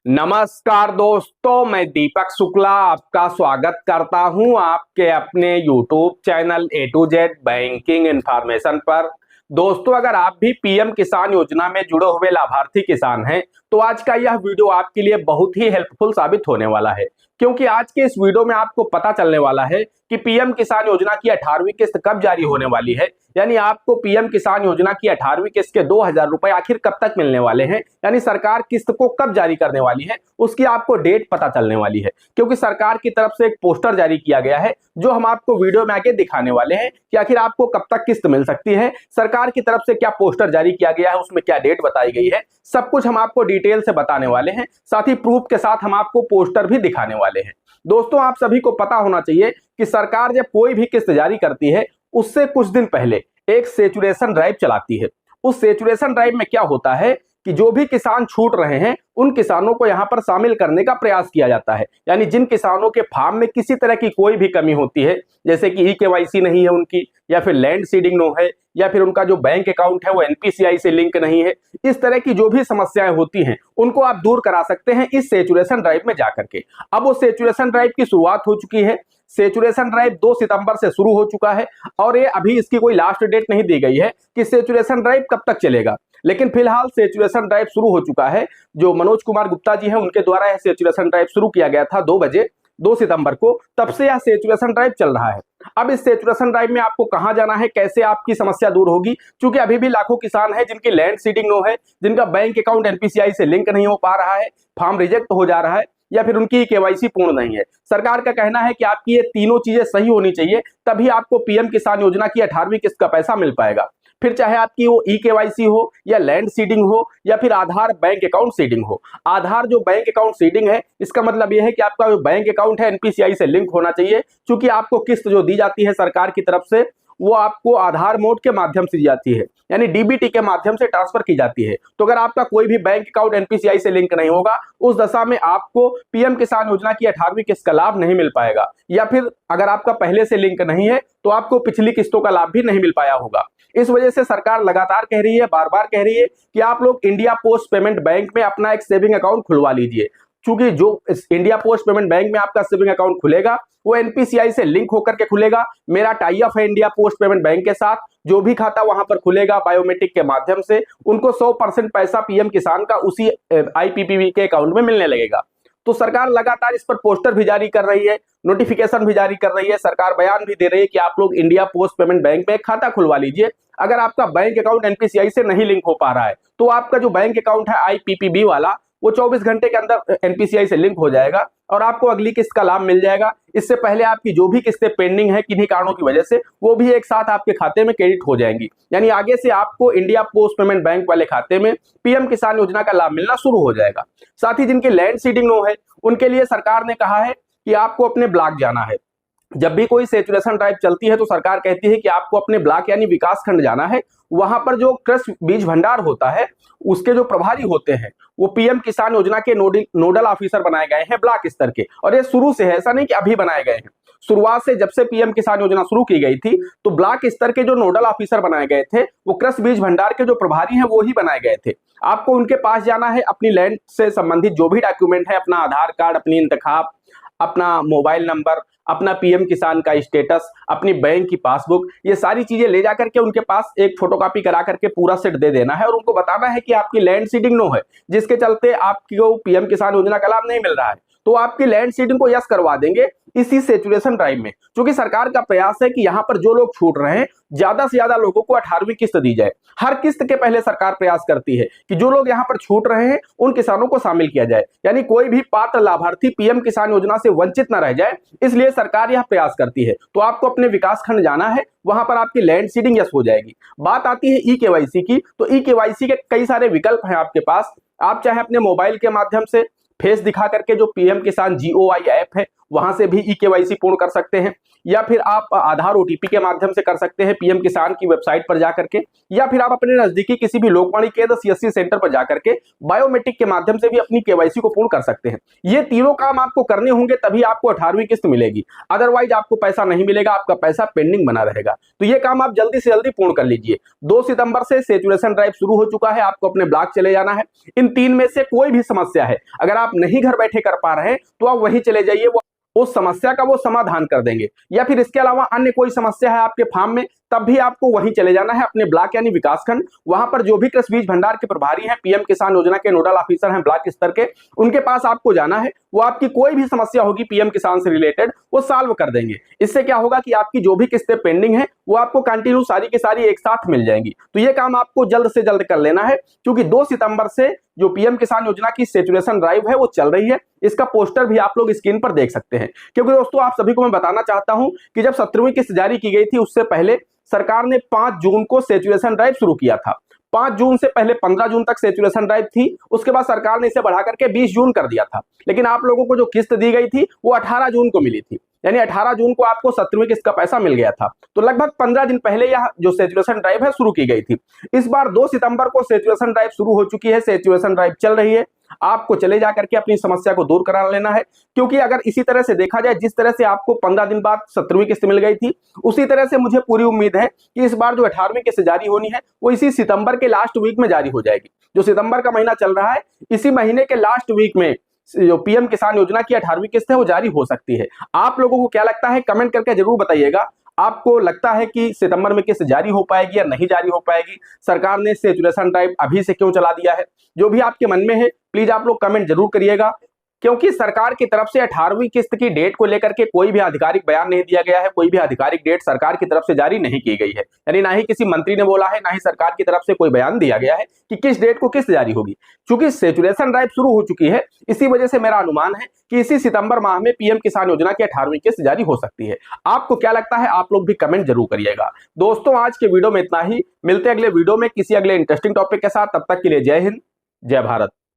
नमस्कार दोस्तों, मैं दीपक शुक्ला आपका स्वागत करता हूं आपके अपने YouTube channel A to Z banking information पर। दोस्तों, अगर आप भी पीएम किसान योजना में जुड़े हुए लाभार्थी किसान हैं तो आज का यह वीडियो आपके लिए बहुत ही हेल्पफुल साबित होने वाला है, क्योंकि आज के इस वीडियो में आपको पता चलने वाला है कि पीएम किसान योजना की 18वीं किस्त कब जारी होने वाली है। यानी आपको पीएम किसान योजना की 18वीं किस्त के 2000 रुपए आखिर कब तक मिलने वाले हैं, यानी सरकार किस्त को कब जारी करने वाली है उसकी आपको डेट पता चलने वाली है। क्योंकि सरकार की तरफ से एक पोस्टर जारी किया गया है जो हम आपको वीडियो में आगे दिखाने वाले हैं कि आखिर आपको कब तक किस्त मिल सकती है, सरकार की तरफ से क्या पोस्टर जारी किया गया है, उसमें क्या डेट बताई गई है, सब कुछ हम आपको डिटेल से बताने वाले हैं। साथ ही प्रूफ के साथ हम आपको पोस्टर भी दिखाने वाले हैं। दोस्तों, आप सभी को पता होना चाहिए कि सरकार जब कोई भी किस्त जारी करती है उससे कुछ दिन पहले एक सेचुरेशन ड्राइव चलाती है। उस सेचुरेशन ड्राइव में क्या होता है कि जो भी किसान छूट रहे हैं उन किसानों को यहां पर शामिल करने का प्रयास किया जाता है। यानी जिन किसानों के फार्म में किसी तरह की कोई भी कमी होती है, जैसे कि ई-केवाईसी नहीं है उनकी, या फिर लैंड सीडिंग नो है, या फिर उनका जो बैंक अकाउंट है वो एनपीसीआई से लिंक नहीं है, इस तरह की जो भी समस्याएं होती हैं उनको आप दूर करा सकते हैं इस सेचुरेशन ड्राइव में जाकर के। अब वो सेचुरेशन ड्राइव की शुरुआत हो चुकी है। सेचुरेशन ड्राइव 2 सितंबर से शुरू हो चुका है और ये अभी इसकी कोई लास्ट डेट नहीं दी गई है कि सेचुरेशन ड्राइव कब तक चलेगा, लेकिन फिलहाल सेचुरेशन ड्राइव शुरू हो चुका है। जो मनोज कुमार गुप्ता जी हैं उनके द्वारा यह सेचुरेशन ड्राइव शुरू किया गया था 2 बजे 2 सितंबर को, तब से यह सेचुरेशन ड्राइव चल रहा है। अब इस सेचुरेशन ड्राइव में आपको कहां जाना है, कैसे आपकी समस्या दूर होगी, क्योंकि अभी भी लाखों किसान हैं जिनकी लैंड सीडिंग नो है, जिनका बैंक अकाउंट एनपीसीआई से लिंक नहीं हो पा रहा है, फॉर्म रिजेक्ट हो जा रहा है, या फिर उनकी केवाईसी पूर्ण नहीं है। सरकार का कहना है कि आपकी ये तीनों चीजें सही होनी चाहिए, तभी आपको पीएम किसान योजना की 18वीं किस्त का पैसा मिल पाएगा। फिर चाहे आपकी वो ई-केवाईसी हो, या लैंड सीडिंग हो, या फिर आधार बैंक अकाउंट सीडिंग हो। आधार जो बैंक अकाउंट सीडिंग है, इसका मतलब यह है कि आपका जो बैंक अकाउंट है एनपीसीआई से लिंक होना चाहिए, क्योंकि आपको किस्त जो दी जाती है सरकार की तरफ से वो आपको आधार मोड के माध्यम से दी जाती है, यानी डीबीटी के माध्यम से ट्रांसफर की जाती है। तो अगर आपका कोई भी बैंक अकाउंट एनपीसीआई से लिंक नहीं होगा, उस दशा में आपको पीएम किसान योजना की 18वीं किस्त का लाभ नहीं मिल पाएगा, या फिर अगर आपका पहले से लिंक नहीं है तो आपको पिछली किस्तों का लाभ भी नहीं मिल पाया होगा। इस वजह से सरकार लगातार कह रही है, बार बार कह रही है कि आप लोग इंडिया पोस्ट पेमेंट बैंक में अपना एक सेविंग अकाउंट खुलवा लीजिए, क्योंकि जो इंडिया पोस्ट पेमेंट बैंक में आपका सेविंग अकाउंट खुलेगा वो एनपीसीआई से लिंक होकर के खुलेगा। मेरा टाई अप है इंडिया पोस्ट पेमेंट बैंक के साथ, जो भी खाता वहां पर खुलेगा बायोमेट्रिक के माध्यम से, उनको 100% पैसा पीएम किसान का उसी आईपीपीबी के अकाउंट में मिलने लगेगा। तो सरकार लगातार इस पर पोस्टर भी जारी कर रही है, नोटिफिकेशन भी जारी कर रही है, सरकार बयान भी दे रही है कि आप लोग इंडिया पोस्ट पेमेंट बैंक में एक खाता खुलवा लीजिए। अगर आपका बैंक अकाउंट एनपीसीआई से नहीं लिंक हो पा रहा है तो आपका जो बैंक अकाउंट है आईपीपीबी वाला वो 24 घंटे के अंदर एनपीसीआई से लिंक हो जाएगा और आपको अगली किस्त का लाभ मिल जाएगा। इससे पहले आपकी जो भी किस्तें पेंडिंग है किन्हीं कारणों की वजह से, वो भी एक साथ आपके खाते में क्रेडिट हो जाएंगी। यानी आगे से आपको इंडिया पोस्ट पेमेंट बैंक वाले खाते में पीएम किसान योजना का लाभ मिलना शुरू हो जाएगा। साथ ही जिनकी लैंड सीडिंग नो है उनके लिए सरकार ने कहा है कि आपको अपने ब्लॉक जाना है। जब भी कोई सेचुरेशन ड्राइव चलती है तो सरकार कहती है कि आपको अपने ब्लॉक यानी विकास खंड जाना है। वहां पर जो कृषि बीज भंडार होता है उसके जो प्रभारी होते हैं वो पीएम किसान योजना के नोडल ऑफिसर बनाए गए हैं ब्लॉक स्तर के, और ये शुरू से है, ऐसा नहीं कि अभी बनाए गए हैं। शुरुआत से जब से पीएम किसान योजना शुरू की गई थी तो ब्लॉक स्तर के जो नोडल ऑफिसर बनाए गए थे वो कृषि बीज भंडार के जो प्रभारी हैं वो ही बनाए गए थे। आपको उनके पास जाना है, अपनी लैंड से संबंधित जो भी डॉक्यूमेंट है, अपना आधार कार्ड, अपनी इंतखाब, अपना मोबाइल नंबर, अपना पीएम किसान का स्टेटस, अपनी बैंक की पासबुक, ये सारी चीजें ले जाकर के उनके पास एक फोटोकॉपी करा करके पूरा सेट दे देना है और उनको बताना है कि आपकी लैंड सीडिंग नो है जिसके चलते आपको पीएम किसान योजना का लाभ नहीं मिल रहा है। तो आपकी लैंड सीडिंग को यस करवा देंगे इसी सेचुरेशन ड्राइव में, क्योंकि सरकार का प्रयास है कि यहां पर जो लोग छूट रहे हैं ज्यादा से ज्यादा लोगों को 18वीं किस्त दी जाए। हर किस्त के पहले सरकार प्रयास करती है कि जो लोग यहां पर छूट रहे हैं उन किसानों को शामिल किया जाए, यानी कोई भी पात्र लाभार्थी पीएम किसान योजना से वंचित न रह जाए, इसलिए सरकार यह प्रयास करती है। तो आपको अपने विकास खंड जाना है, वहां पर आपकी लैंड सीडिंग यस हो जाएगी। बात आती है ई-केवाईसी की, तो ई-केवाईसी के कई सारे विकल्प हैं आपके पास। आप चाहे अपने मोबाइल के माध्यम से फेस दिखा करके जो पीएम किसान GOI ऐप है वहां से भी ई-केवाईसी पूर्ण कर सकते हैं, या फिर आप आधार ओटीपी के माध्यम से कर सकते हैं पीएम किसान की वेबसाइट पर जाकर के, या फिर आप अपने नजदीकी किसी भी लोकवाणी केंद्र सीएससी सेंटर पर जाकर के बायोमेट्रिक के माध्यम से भी अपनी केवाईसी को पूर्ण कर सकते हैं। ये तीनों काम आपको करने होंगे, तभी आपको 18वीं किस्त मिलेगी, अदरवाइज आपको पैसा नहीं मिलेगा, आपका पैसा पेंडिंग बना रहेगा। तो ये काम आप जल्दी से जल्दी पूर्ण कर लीजिए। 2 सितंबर से सैचुरेशन ड्राइव शुरू हो चुका है, आपको अपने ब्लॉक चले जाना है। इन 3 में से कोई भी समस्या है, अगर आप नहीं घर बैठे कर पा रहे हैं तो आप वहीं चले जाइए, उस समस्या का वो समाधान कर देंगे। या फिर इसके अलावा अन्य कोई समस्या है आपके फार्म में, तब भी आपको वहीं चले जाना है, अपने ब्लॉक यानी विकासखंड। वहां पर जो भी कृषि बीज भंडार के प्रभारी हैं, पीएम किसान योजना के नोडल ऑफिसर हैं ब्लॉक स्तर के, उनके पास आपको जाना है। वो आपकी कोई भी समस्या होगी पीएम किसान से रिलेटेड वो सॉल्व कर देंगे। इससे क्या होगा कि आपकी जो भी किस्तें पेंडिंग है वो आपको कंटिन्यू सारी की सारी एक साथ मिल जाएंगी। तो ये काम आपको जल्द से जल्द कर लेना है, क्योंकि 2 सितंबर से जो पीएम किसान योजना की सैचुरेशन ड्राइव है वो चल रही है। इसका पोस्टर भी आप लोग स्क्रीन पर देख सकते हैं। क्योंकि दोस्तों आप सभी को मैं बताना चाहता हूं कि जब 17वीं किस्त जारी की गई थी, उससे पहले सरकार ने 5 जून को सैचुरेशन ड्राइव शुरू किया था। 5 जून से पहले 15 जून तक सैचुरेशन ड्राइव थी, उसके बाद सरकार ने इसे बढ़ा करके 20 जून कर दिया था। लेकिन आप लोगों को जो किस्त दी गई थी वो 18 जून को मिली थी, यानी 18 जून को आपको 17वीं किस्त का पैसा मिल गया था। तो लगभग 15 दिन पहले यह जो सैचुरेशन ड्राइव है शुरू की गई थी। इस बार 2 सितंबर को सैचुरेशन ड्राइव शुरू हो चुकी है, सैचुरेशन ड्राइव चल रही है। आपको चले जाकर के अपनी समस्या को दूर करा लेना है, क्योंकि अगर इसी तरह से देखा जाए, जिस तरह से आपको 15 दिन बाद 17वीं किस्त मिल गई थी, उसी तरह से मुझे पूरी उम्मीद है कि इस बार जो 18वीं किस्त जारी होनी है वो इसी सितंबर के लास्ट वीक में जारी हो जाएगी। जो सितंबर का महीना चल रहा है, इसी महीने के लास्ट वीक में जो पीएम किसान योजना की 18वीं किस्त है वो जारी हो सकती है। आप लोगों को क्या लगता है, कमेंट करके जरूर बताइएगा। आपको लगता है कि सितंबर में किस्त जारी हो पाएगी या नहीं जारी हो पाएगी? सरकार ने सैचुरेशन ड्राइव अभी से क्यों चला दिया है? जो भी आपके मन में है प्लीज आप लोग कमेंट जरूर करिएगा, क्योंकि सरकार की तरफ से 18वीं किस्त की डेट को लेकर के कोई भी आधिकारिक बयान नहीं दिया गया है, कोई भी आधिकारिक डेट सरकार की तरफ से जारी नहीं की गई है। यानी ना ही किसी मंत्री ने बोला है, ना ही सरकार की तरफ से कोई बयान दिया गया है कि किस डेट को किस्त जारी होगी। क्योंकि सैचुरेशन ड्राइव शुरू हो चुकी है, इसी वजह से मेरा अनुमान है कि इसी सितंबर माह में पीएम किसान योजना की 18वीं किस्त जारी हो सकती है। आपको क्या लगता है, आप लोग भी कमेंट जरूर करिएगा। दोस्तों आज के वीडियो में इतना ही, मिलते हैं अगले वीडियो में किसी अगले इंटरेस्टिंग टॉपिक के साथ। तब तक के लिए जय हिंद, जय भारत।